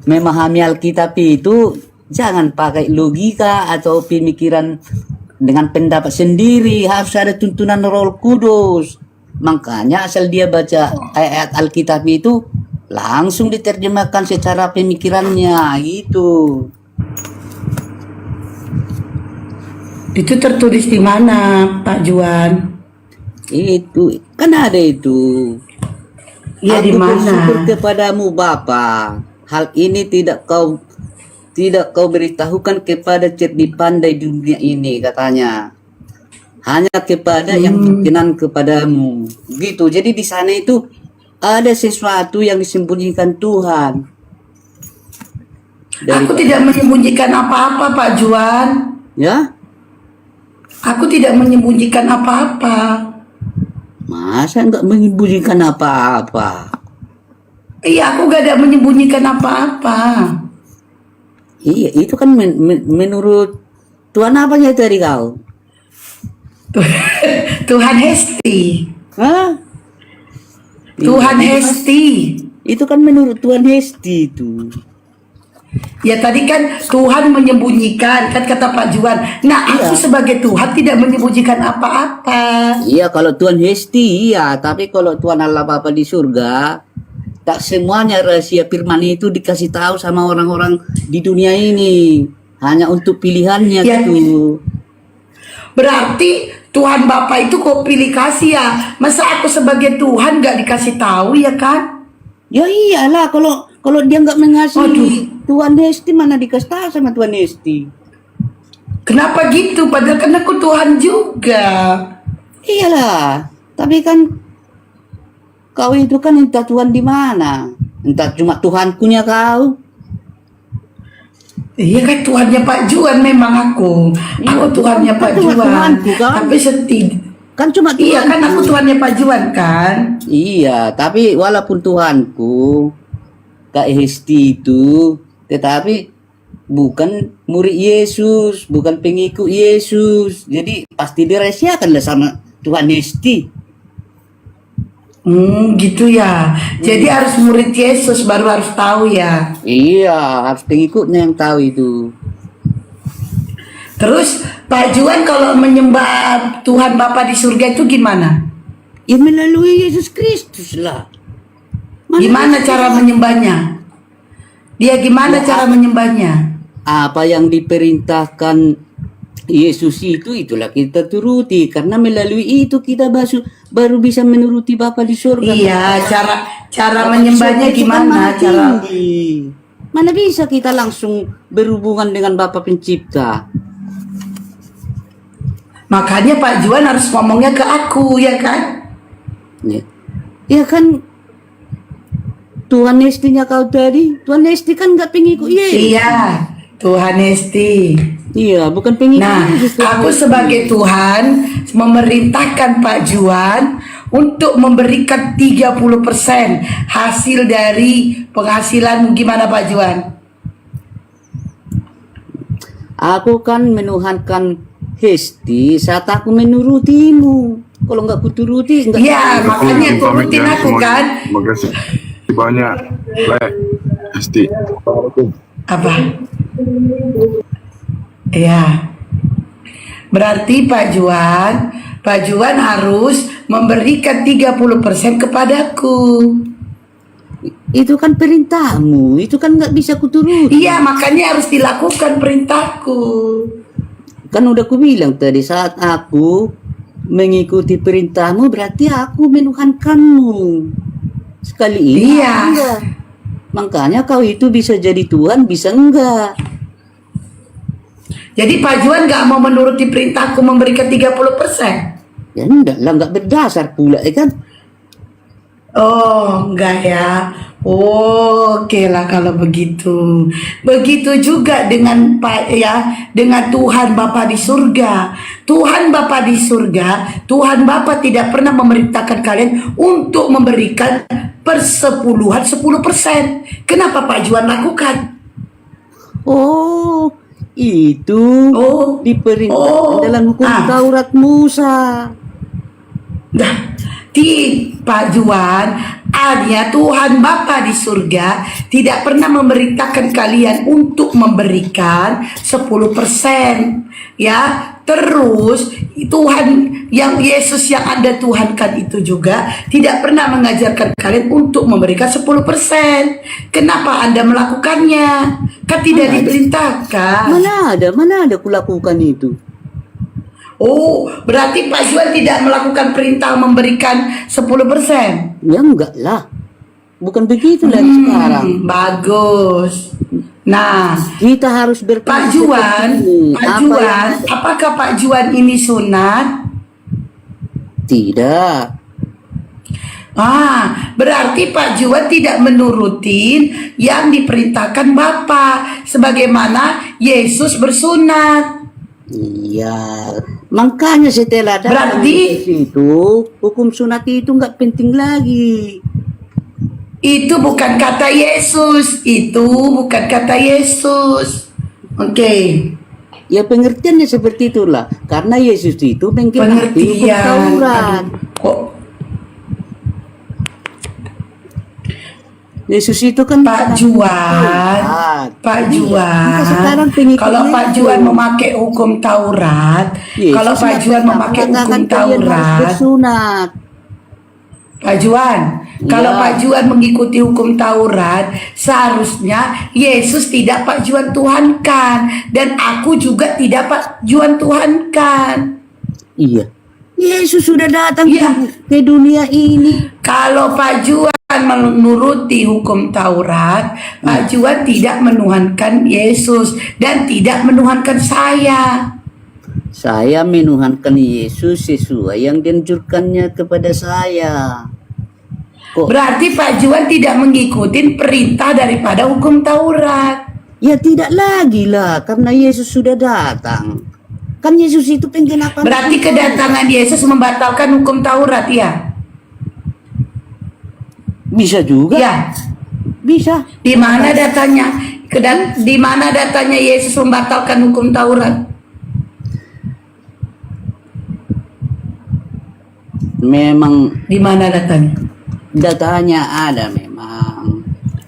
memahami Alkitab itu jangan pakai logika atau pemikiran dengan pendapat sendiri, harus ada tuntunan Roh Kudus. Makanya asal dia baca ayat Alkitab itu langsung diterjemahkan secara pemikirannya gitu. Itu tertulis di mana, Pak Juan? Itu kan ada itu. Iya, di Aku mana? bersyukur kepadamu Bapa. Hal ini tidak kau beritahukan kepada cerdik pandai di dunia ini, katanya. Hanya kepada yang berkenan kepadamu. Gitu. Jadi di sana itu ada sesuatu yang disembunyikan Tuhan. Aku tidak menyembunyikan apa-apa, Pak Juan. Ya? Aku tidak menyembunyikan apa-apa. Masa enggak menyembunyikan apa-apa? Iya, aku gak ada menyembunyikan apa-apa. Iya, itu kan menurut Tuhan apanya tadi kau? Tuhan Hesti. Hah? Tuhan Hesti. Itu kan menurut Tuhan Hesti itu. Ya tadi kan Tuhan menyembunyikan, kan kata Pak Juan. Nah, aku sebagai Tuhan tidak menyembunyikan apa-apa. Iya, kalau Tuhan Hesti iya, tapi kalau Tuhan Allah Bapa di surga, tak semuanya rahasia firman itu dikasih tahu sama orang-orang di dunia ini. Hanya untuk pilihannya Ya. gitu. Berarti Tuhan Bapak itu kok pilih kasih ya? Masa aku sebagai Tuhan gak dikasih tahu ya kan? Ya iyalah, kalau dia nggak mengasihi Aduh. Tuhan Hesti, mana dikasih tahu sama Tuhan Hesti? Kenapa gitu? Padahal kan aku Tuhan juga. Iyalah, tapi kan kau itu kan entah Tuhan di mana, entah cuma Tuhankunya kau. Iya kan Tuhannya Pak Juan memang aku. Iya, Aku Tuhannya Pak cuma Juan. Tuhanku, kan? Tapi Kan cuma iya kan Tuhanku. aku Tuhannya Pak Juan kan? Iya, tapi walaupun Tuhanku Kak Hesti itu, tetapi bukan murid Yesus, bukan pengikut Yesus. Jadi pasti dirahasiakanlah sama Tuhan Hesti. Gitu ya. Jadi harus murid Yesus baru harus tahu ya. Iya, harus pengikutnya yang tahu itu. Terus Pak Juan kalau menyembah Tuhan Bapa di surga itu gimana? Ya melalui Yesus Kristus lah. Gimana cara menyembahnya? Dia gimana cara menyembahnya? Apa yang diperintahkan Yesus itulah kita turuti, karena melalui itu kita baru bisa menuruti Bapa di surga. Iya, cara Bapa di menyembahnya surga itu kan gimana? maha Cara tinggi. Mana bisa kita langsung berhubungan dengan Bapa Pencipta? makanya Pak Juan harus ngomongnya ke aku ya kan? Ya, ya kan Tuhan Hestinya kau tadi, Tuhan Hesti kan nggak pengikut Yesus. Iya, Tuhan Hesti. Iya, bukan pengikut Nah, Yesus. aku sebagai Tuhan memerintahkan Pak Juan untuk memberikan 30% hasil dari penghasilan. Gimana Pak Juan? Aku kan menuhankan Hesti saat aku menurutimu. Kalau nggak kuturuti, nggak. Iya, makanya Pamit turutin ya aku semuanya. kan. Terima kasih banyak. Hesti. Apa? Ya. Berarti Pak Juan harus memberikan 30% kepadaku. Itu kan perintahmu, itu kan nggak bisa kuturuti. Iya, makanya harus dilakukan perintahku. Kan udah kubilang tadi, saat aku mengikuti perintahmu berarti aku menuhankanmu. Sekali ini Iya. enggak. Makanya kau itu bisa jadi Tuhan, bisa enggak. Jadi Pak Juan nggak mau menuruti perintahku memberikan 30%. Ya enggak lah, enggak berdasar pula ya kan. Oh, enggak ya. Oh, oke lah kalau begitu. Begitu juga dengan Pak ya, dengan Tuhan Bapa di surga. Tuhan Bapa di surga, Tuhan Bapa tidak pernah memerintahkan kalian untuk memberikan persepuluhan 10%. Kenapa Pak Juan lakukan? Oh, itu Oh, diperintahkan dalam hukum Taurat Musa. Nah, di Pak Juan, hanya Tuhan Bapa di surga tidak pernah memerintahkan kalian untuk memberikan 10%. Ya, terus Tuhan yang Yesus yang Anda Tuhankan itu juga tidak pernah mengajarkan kalian untuk memberikan 10%. Kenapa Anda melakukannya? Kan tidak diperintahkan. Mana ada kulakukan itu. Oh, berarti Pak Juan tidak melakukan perintah memberikan 10%. Ya enggak lah. Bukan begitu lagi sekarang. Bagus. Nah, Kita harus Pak berprinsip Juan, begini. Pak Juan, apakah Pak Juan ini sunat? Tidak. Berarti Pak Juan tidak menurutin yang diperintahkan Bapa, sebagaimana Yesus bersunat. Iya. Makanya setelah datang Berarti- Yesus itu, hukum sunat itu enggak penting lagi. Itu bukan kata Yesus, itu bukan kata Yesus. Oke. Ya pengertiannya seperti itulah. Karena Yesus itu menggenapi hukum Pengertian. Taurat. Aduh, kok Yesus itu kan Pak Juan, Pak Juan, Kita sekarang pengikut kalau Pak Yesus. Juan memakai hukum Taurat, Yesus kalau Pak Juan memakai hukum mengatakan kalian harus Taurat, bersunat. Pak Juan, kalau Ya. Pak Juan mengikuti hukum Taurat, seharusnya Yesus tidak Pak Juan tuhankan, dan aku juga tidak Pak Juan tuhankan. Iya. Yesus sudah datang Iya. ke dunia ini. Kalau Pak Juan menuruti hukum Taurat, Pak Juan tidak menuhankan Yesus dan tidak menuhankan saya. Saya menuhankan Yesus sesuai yang dianjurkannya kepada saya. Kok? Berarti Pak Juan tidak mengikuti perintah daripada hukum Taurat. Ya tidak lagi lah, karena Yesus sudah datang. Kan Yesus itu penggenapan. Berarti kedatangan Yesus membatalkan hukum Taurat, ya? Bisa juga. Ya. Bisa. Di mana datanya? Di mana datanya Yesus membatalkan hukum Taurat? Memang Di mana datanya? datanya ada memang.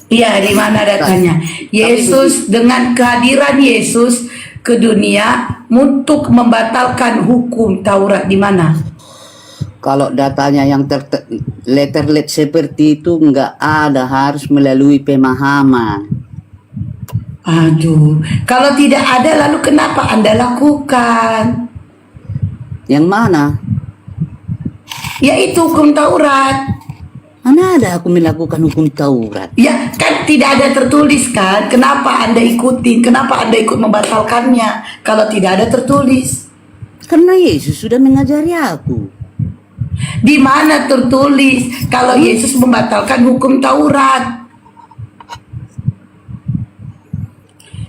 Iya, di mana datanya? Yesus, dengan kehadiran Yesus ke dunia untuk membatalkan hukum Taurat, di mana? Kalau datanya yang letterlet seperti itu nggak ada, harus melalui pemahaman. Aduh, kalau tidak ada lalu kenapa Anda lakukan? Yang mana? Yaitu hukum Taurat. Mana ada aku melakukan hukum Taurat? Ya, kan tidak ada tertulis kan? Kenapa Anda ikutin? Kenapa Anda ikut membatalkannya kalau tidak ada tertulis? Karena Yesus sudah mengajari aku. Di mana tertulis kalau Yesus membatalkan hukum Taurat?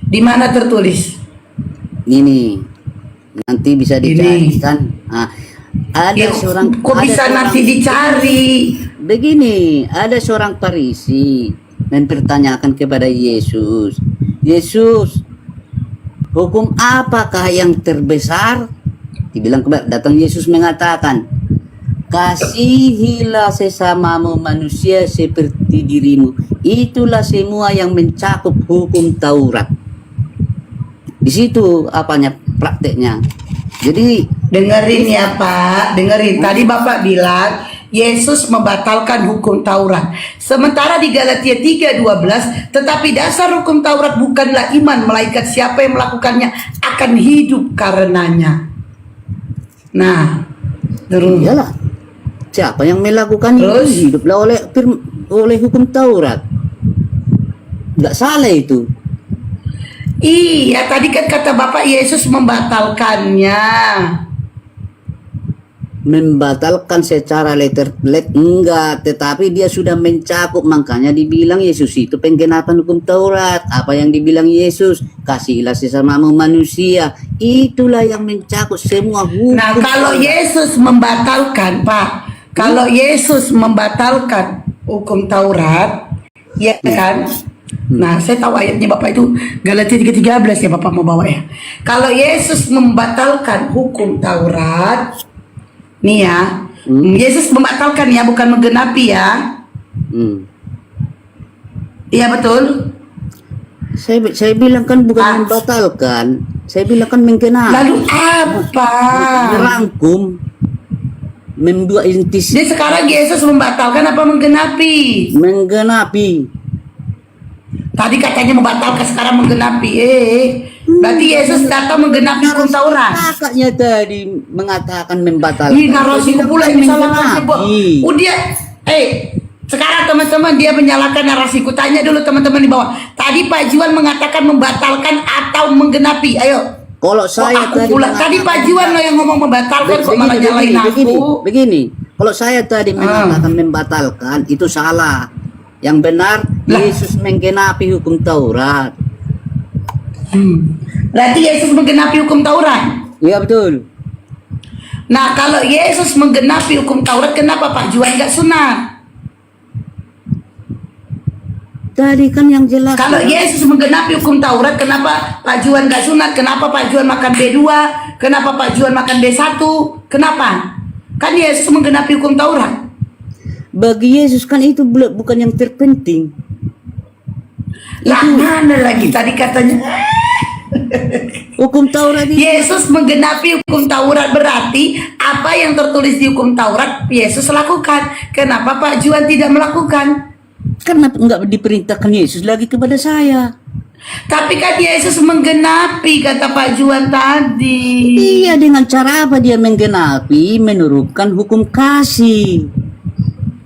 Di mana tertulis? Ini nanti bisa Ini. dicari kan? Nah, ada Ya, seorang. kok ada bisa seorang- nanti dicari? Begini, ada seorang Farisi mempertanyakan kepada Yesus, Yesus, hukum apakah yang terbesar? Dibilang datang Yesus mengatakan, kasihilah sesamamu manusia seperti dirimu. Itulah semua yang mencakup hukum Taurat. Di situ apanya prakteknya. Jadi Dengerin ya Pak, dengerin. Tadi Bapak bilang Yesus membatalkan hukum Taurat. Sementara di Galatia 3:12, tetapi dasar hukum Taurat bukanlah iman, melainkan siapa yang melakukannya akan hidup karenanya. Nah, terus Iyalah. Siapa yang melakukan Terus? itu hiduplah oleh hukum Taurat. Nggak salah itu. iya, tadi kan kata Bapak Yesus membatalkannya. Membatalkan secara enggak, tetapi dia sudah mencakup, makanya dibilang Yesus itu penggenapan hukum Taurat. Apa yang dibilang Yesus, kasihilah sesamamu manusia, itulah yang mencakup semua hukum. Nah, kalau Taurat. Yesus membatalkan, Pak, kalau Yesus membatalkan hukum Taurat, ya kan? Nah, saya tahu ayatnya Bapak itu Galatia 3:13 ya Bapak mau bawa ya. Kalau Yesus membatalkan hukum Taurat, nih ya, Yesus membatalkan ya, bukan menggenapi ya. Hmm. Iya betul. Saya bilang kan bukan membatalkan, saya bilang kan menggenapi. Lalu apa? Merangkum, membuat intis, Jadi sekarang Yesus membatalkan apa menggenapi? menggenapi. Tadi katanya membatalkan, sekarang menggenapi. Berarti Yesus datang menggenapi hukum Taurat. Kakaknya tadi mengatakan membatalkan. Ih, narasi pula yang menyalahkan Bos. Menggenapi. Udah, sekarang teman-teman dia menyalahkan narasiku. Tanya dulu teman-teman di bawah. Tadi Pak Juan mengatakan membatalkan atau menggenapi. Ayo. Kalau Oh, saya aku pula. Tadi Pak Juan loh yang ngomong membatalkan, kok malah nyalain aku. begini. Kalau saya tadi mengatakan membatalkan, itu salah. Yang benar, Lah. Yesus menggenapi hukum Taurat. Berarti Yesus menggenapi hukum Taurat. Iya betul. Nah, kalau Yesus menggenapi hukum Taurat, kenapa Pak Juan nggak sunat? Tadi kan yang jelas. Kalau Yesus menggenapi hukum Taurat, kenapa Pak Juan nggak sunat? Kenapa Pak Juan makan B2? Kenapa Pak Juan makan B1? Kenapa? Kan Yesus menggenapi hukum Taurat. Bagi Yesus kan itu bukan yang terpenting. Lah mana lagi tadi katanya Hukum Taurat itu Yesus menggenapi hukum Taurat, berarti apa yang tertulis di hukum Taurat Yesus lakukan. Kenapa Pak Juan tidak melakukan? karena enggak diperintahkan Yesus lagi kepada saya. Tapi kan Yesus menggenapi, kata Pak Juan tadi. Iya, dengan cara apa dia menggenapi? Menurunkan hukum kasih.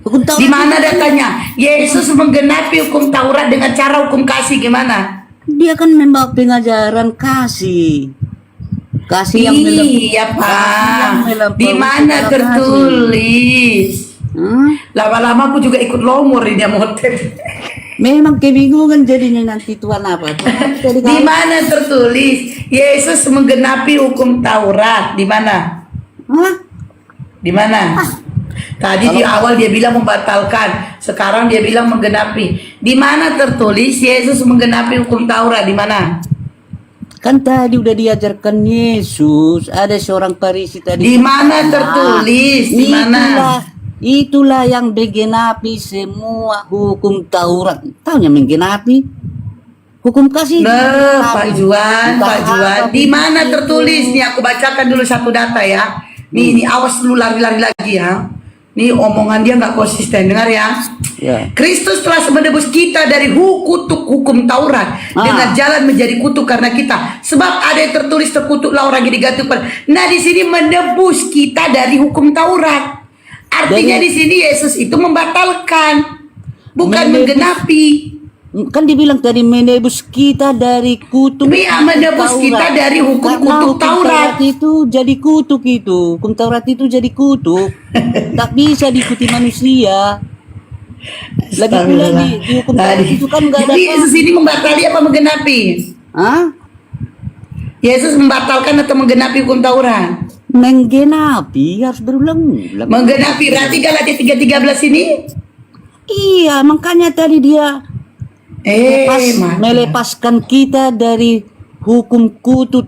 Hukum Taurat Di mana itu- datanya? Yesus menggenapi hukum Taurat dengan cara hukum kasih gimana? Dia kan membawa pengajaran kasih. Kasih yang Iya Pak. Di mana tertulis? Lama-lama aku juga ikut lomor ini motor. Memang kebingungan jadinya nanti Tuhan apa? Jadi Di mana tertulis Yesus menggenapi hukum Taurat? Di mana? Hah? Di mana? Tadi di awal dia bilang membatalkan, sekarang dia bilang menggenapi. Di mana tertulis Yesus menggenapi hukum Taurat? Di mana? Kan tadi udah diajarkan Yesus, ada seorang Farisi tadi. Di mana tertulis? Di mana? Itulah yang menggenapi semua hukum Taurat. Taunya menggenapi hukum kasih. Nah, Pak Juan, Pak Juan, di mana tertulis? Nih aku bacakan dulu satu data ya. Nih, awas lu lari-lari lagi ya. Nih omongan dia nggak konsisten, dengar ya. Ya. Kristus telah menebus kita dari kutuk hukum Taurat dengan jalan menjadi kutuk karena kita. Sebab ada yang tertulis terkutuklah orang yang digantungkan. Nah di sini menebus kita dari hukum Taurat. Artinya di sini Yesus itu membatalkan, bukan menggenapi. Kan dibilang tadi menebus kita dari kutuk. Iya, menebus Taurat. kita dari hukum Karena kutuk hukum Taurat. itu jadi kutuk itu. Hukum Taurat itu jadi kutuk. Tak bisa diikuti manusia. Lagi pula di hukum Taurat itu kan nggak ada. Jadi Yesus ini membatali apa menggenapi? Hah? Yesus membatalkan atau menggenapi hukum Taurat? Menggenapi harus berulang-ulang. Menggenapi, berarti Galatia 3:13 ini? Iya, makanya tadi dia Mana? melepaskan kita dari hukum kutuk,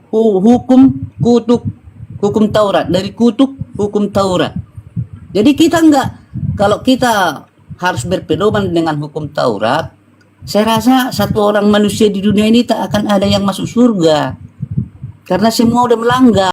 hukum Taurat, dari kutuk hukum Taurat. Jadi kita kalau kita harus berpedoman dengan hukum Taurat, saya rasa satu orang manusia di dunia ini tak akan ada yang masuk surga, karena semua udah melanggar.